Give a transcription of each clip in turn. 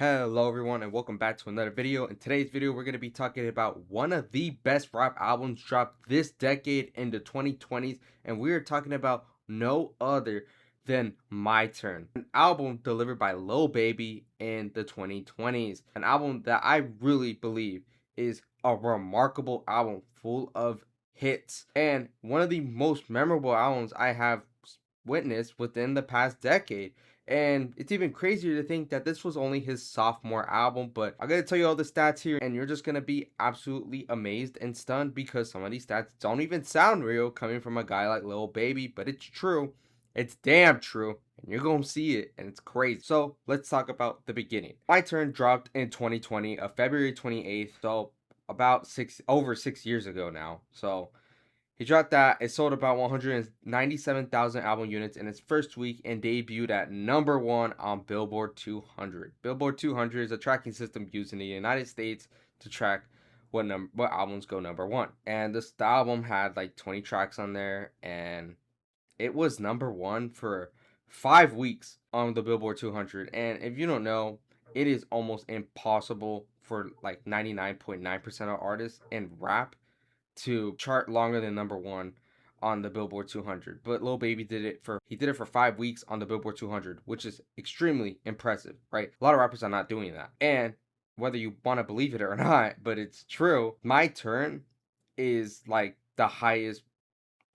Hello everyone and welcome back to another video. In today's video we're going to be talking about one of the best rap albums dropped this decade in the 2020s, and we are talking about no other than My Turn, an album delivered by Lil Baby in the 2020s, an album that I really believe is a remarkable album full of hits and one of the most memorable albums I have witnessed within the past decade. And it's even crazier to think that this was only his sophomore album. But I'm going to tell you all the stats here, and you're just going to be absolutely amazed and stunned because some of these stats don't even sound real coming from a guy like Lil Baby. But it's true. It's damn true. And you're going to see it, and it's crazy. So let's talk about the beginning. My Turn dropped in 2020, February 28th. So about over 6 years ago now. So he dropped that. It sold about 197,000 album units in its first week and debuted at number one on Billboard 200. Billboard 200 is a tracking system used in the United States to track what albums go number one. And the album had like 20 tracks on there, and it was number one for 5 weeks on the Billboard 200. And if you don't know, it is almost impossible for like 99.9% of artists in rap to chart longer than number one on the Billboard 200. But Lil Baby did it for 5 weeks on the Billboard 200, which is extremely impressive, right? A lot of rappers are not doing that. And whether you want to believe it or not, but it's true. My Turn is like the highest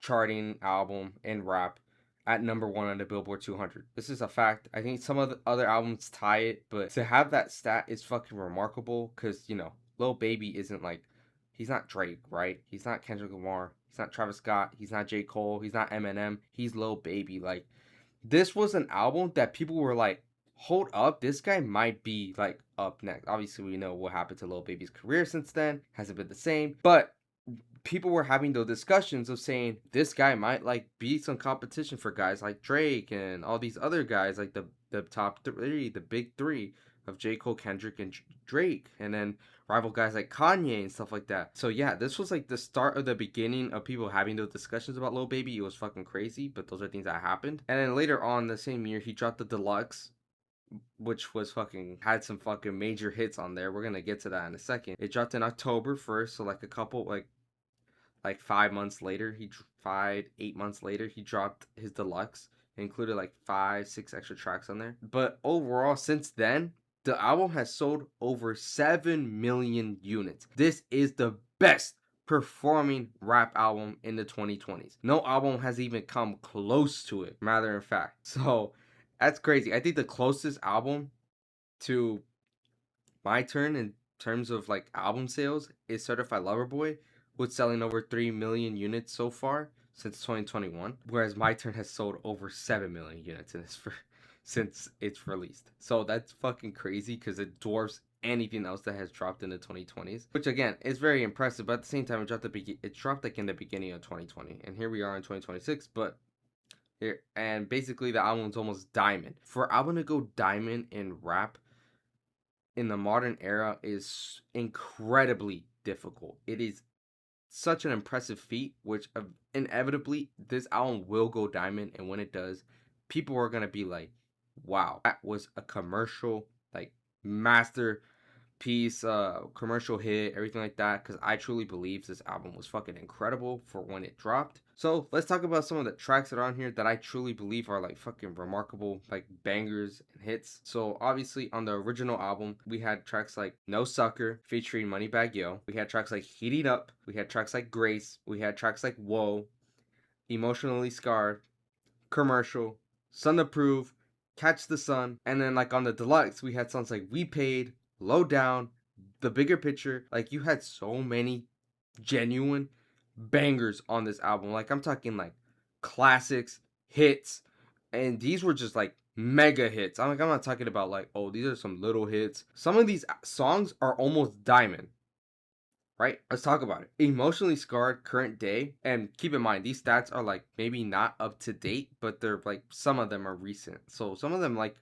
charting album in rap at number one on the Billboard 200. This is a fact. I think some of the other albums tie it, but to have that stat is fucking remarkable because, Lil Baby isn't like, he's not Drake, right? He's not Kendrick Lamar. He's not Travis Scott. He's not J. Cole. He's not Eminem. He's Lil Baby. Like, this was an album that people were like, hold up, this guy might be like up next. Obviously, we know what happened to Lil Baby's career since then. Hasn't been the same. But people were having those discussions of saying this guy might like be some competition for guys like Drake and all these other guys, like the top three, the big three of J. Cole, Kendrick, and Drake, and then rival guys like Kanye and stuff like that. So yeah, this was like the start of the beginning of people having those discussions about Lil Baby. It was fucking crazy, but those are things that happened. And then later on the same year, he dropped the Deluxe, which was fucking had some fucking major hits on there. We're gonna get to that in a second. It dropped in October 1st, so like a couple like 5 months later, 8 months later, he dropped his Deluxe. It included like 5, 6 extra tracks on there. But overall, since then, the album has sold over 7 million units. This is the best performing rap album in the 2020s. No album has even come close to it, matter of fact. So that's crazy. I think the closest album to My Turn in terms of like album sales is Certified Lover Boy, with selling over 3 million units so far since 2021, whereas My Turn has sold over 7 million units since it's released. So that's fucking crazy because it dwarfs anything else that has dropped in the 2020s, which again is very impressive. But at the same time, it dropped like in the beginning of 2020, and here we are in 2026. But here, and basically the album's almost diamond. For album to go diamond in rap in the modern era is incredibly difficult. It is such an impressive feat, which inevitably this album will go diamond, and when it does, people are gonna be like, "Wow, that was a commercial like master piece, commercial hit, everything like that." Because I truly believe this album was fucking incredible for when it dropped. So let's talk about some of the tracks that are on here that I truly believe are like fucking remarkable, like bangers and hits. So obviously on the original album, we had tracks like No Sucker featuring Moneybagg Yo. We had tracks like Heating Up. We had tracks like Grace. We had tracks like Whoa, Emotionally Scarred, Commercial, Sun to Prove, Catch the Sun, and then like on the deluxe, we had songs like We Paid, Low Down, The Bigger Picture. Like you had so many genuine bangers on this album. Like I'm talking like classics, hits, and these were just like mega hits. I'm not talking about like, oh, these are some little hits. Some of these songs are almost diamond, right? Let's talk about it. Emotionally Scarred, Current Day, and keep in mind these stats are like maybe not up to date, but they're like some of them are recent. So some of them like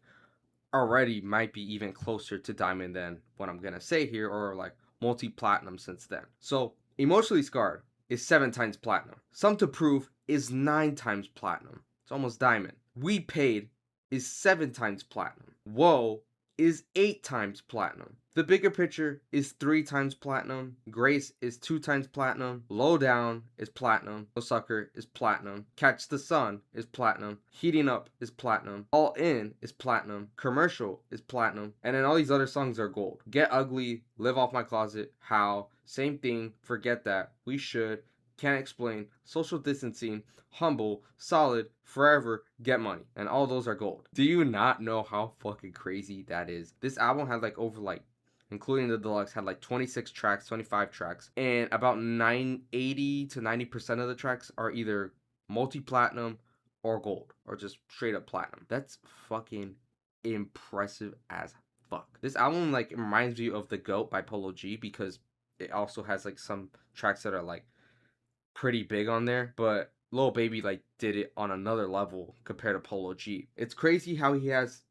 already might be even closer to diamond than what I'm gonna say here, or like multi-platinum since then. So Emotionally Scarred is 7 times platinum. Some to Prove is 9 times platinum. It's almost diamond. We Paid is 7 times platinum. Whoa is 8 times platinum. The Bigger Picture is 3 times platinum. Grace is 2 times platinum. Low Down is platinum. No Sucker is platinum. Catch the Sun is platinum. Heating Up is platinum. All In is platinum. Commercial is platinum. And then all these other songs are gold. Get Ugly, Live Off My Closet, How, same thing, Forget That, We Should, Can't Explain, Social Distancing, Humble, Solid, Forever, Get Money. And all those are gold. Do you not know how fucking crazy that is? This album had like over like, including the deluxe, had like 26 tracks, 25 tracks. And about 80 to 90% of the tracks are either multi-platinum or gold. Or just straight up platinum. That's fucking impressive as fuck. This album like reminds me of The GOAT by Polo G because it also has like some tracks that are like pretty big on there, but Lil Baby like did it on another level compared to Polo G. It's crazy how he has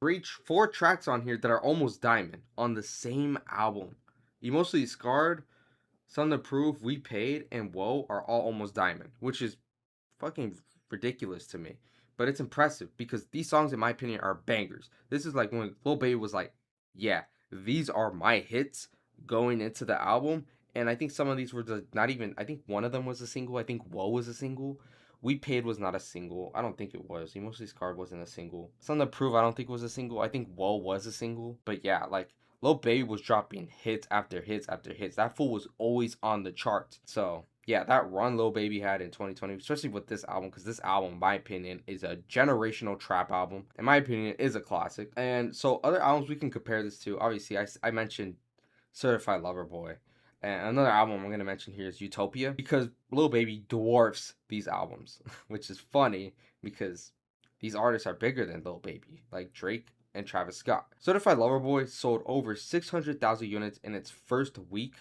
4 tracks on here that are almost diamond on the same album. Emotionally Scarred, Something to Prove, We Paid, and Whoa are all almost diamond, which is fucking ridiculous to me. But it's impressive because these songs, in my opinion, are bangers. This is like when Lil Baby was like, yeah, these are my hits going into the album. And I think some of these were not even, I think one of them was a single. I think Whoa was a single. We Paid was not a single. I don't think it was. Emotionally Scarred wasn't a single. Something to Prove, I don't think was a single. I think Whoa was a single. But yeah, like, Lil Baby was dropping hits after hits after hits. That fool was always on the charts. So yeah, that run Lil Baby had in 2020, especially with this album, because this album, in my opinion, is a generational trap album. In my opinion, is a classic. And so other albums we can compare this to, obviously, I mentioned Certified Lover Boy. And another album I'm going to mention here is Utopia, because Lil Baby dwarfs these albums, which is funny because these artists are bigger than Lil Baby, like Drake and Travis Scott. Certified Lover Boy sold over 600,000 units in its first week,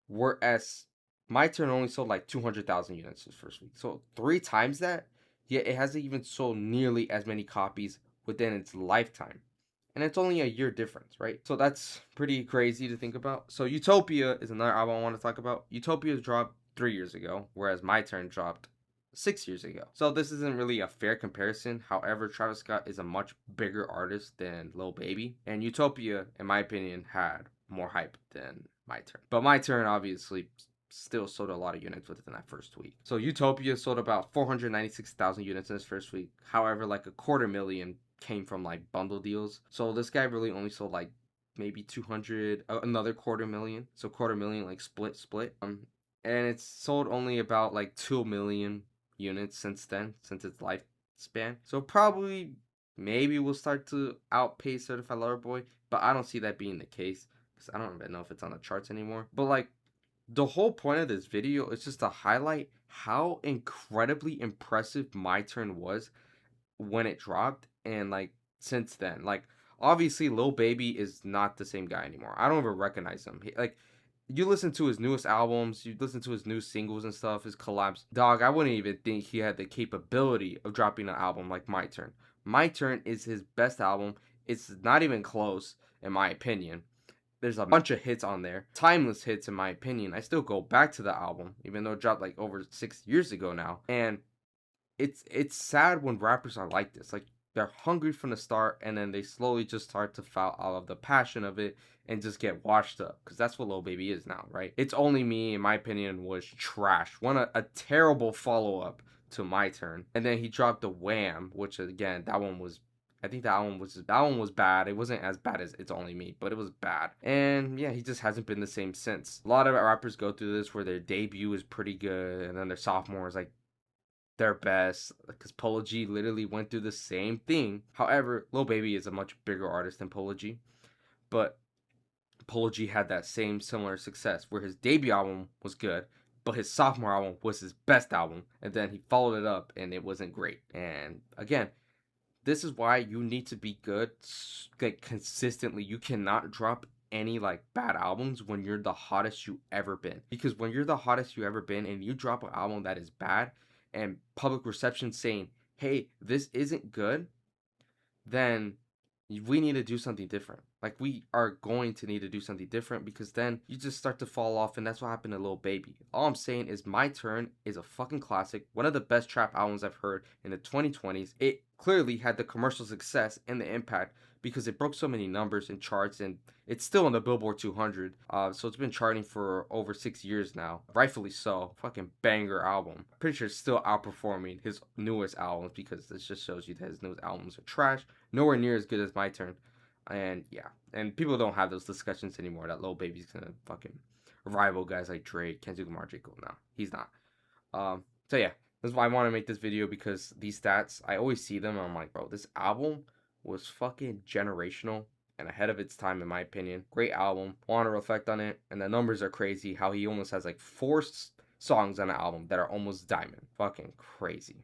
whereas My Turn only sold like 200,000 units this first week. So 3 times that, yet it hasn't even sold nearly as many copies within its lifetime. And it's only a year difference, right? So that's pretty crazy to think about. So Utopia is another album I want to talk about. Utopia dropped 3 years ago, whereas My Turn dropped 6 years ago. So this isn't really a fair comparison. However, Travis Scott is a much bigger artist than Lil Baby. And Utopia, in my opinion, had more hype than My Turn. But My Turn obviously still sold a lot of units within that first week. So Utopia sold about 496,000 units in its first week. However, like a quarter million came from like bundle deals. So this guy really only sold like maybe 200, another quarter million. So quarter million like split. And it's sold only about like 2 million units since then, since its lifespan. So probably maybe we'll start to outpace Certified Lover Boy, but I don't see that being the case because I don't even know if it's on the charts anymore. But like the whole point of this video is just to highlight how incredibly impressive My Turn was when it dropped and like since then. Like obviously Lil Baby is not the same guy anymore. I don't even recognize him. Like you listen to his newest albums, you listen to his new singles and stuff, his collabs. Dog, I wouldn't even think he had the capability of dropping an album like My Turn. My Turn is his best album. It's not even close in my opinion. There's a bunch of hits on there, timeless hits in my opinion. I still go back to the album even though it dropped like over 6 years ago now. And it's sad when rappers are like this. Like they're hungry from the start and then they slowly just start to foul out of the passion of it and just get washed up, because that's what Lil Baby is now, right? It's Only Me, in my opinion, was trash. A terrible follow-up to My Turn. And then he dropped the Wham, which again, that one was, I think that one was bad. It wasn't as bad as It's Only Me, but it was bad. And yeah, he just hasn't been the same since. A lot of rappers go through this where their debut is pretty good and then their sophomore is like their best, because Polo G literally went through the same thing. However, Lil Baby is a much bigger artist than Polo G, but Polo G had that same similar success where his debut album was good, but his sophomore album was his best album, and then he followed it up and it wasn't great. And again, this is why you need to be good like consistently. You cannot drop any like bad albums when you're the hottest you ever been, because when you're the hottest you ever been and you drop an album that is bad and public reception saying, hey, this isn't good, then we need to do something different. Like we are going to need to do something different, because then you just start to fall off, and that's what happened to Lil Baby. All I'm saying is My Turn is a fucking classic, one of the best trap albums I've heard in the 2020s. It clearly had the commercial success and the impact because it broke so many numbers and charts, and it's still in the Billboard 200. So it's been charting for over 6 years now, rightfully so. Fucking banger album. Pretty sure it's still outperforming his newest albums, because this just shows you that his newest albums are trash, nowhere near as good as My Turn. And yeah, and people don't have those discussions anymore that Lil Baby's gonna fucking rival guys like Drake, Kendrick Lamar, J. Cole. No, he's not. So yeah, that's why I want to make this video, because these stats, I always see them and I'm like, bro, this album was fucking generational and ahead of its time, in my opinion. Great album. Want to reflect on it, and the numbers are crazy. How he almost has like four songs on the album that are almost diamond. Fucking crazy.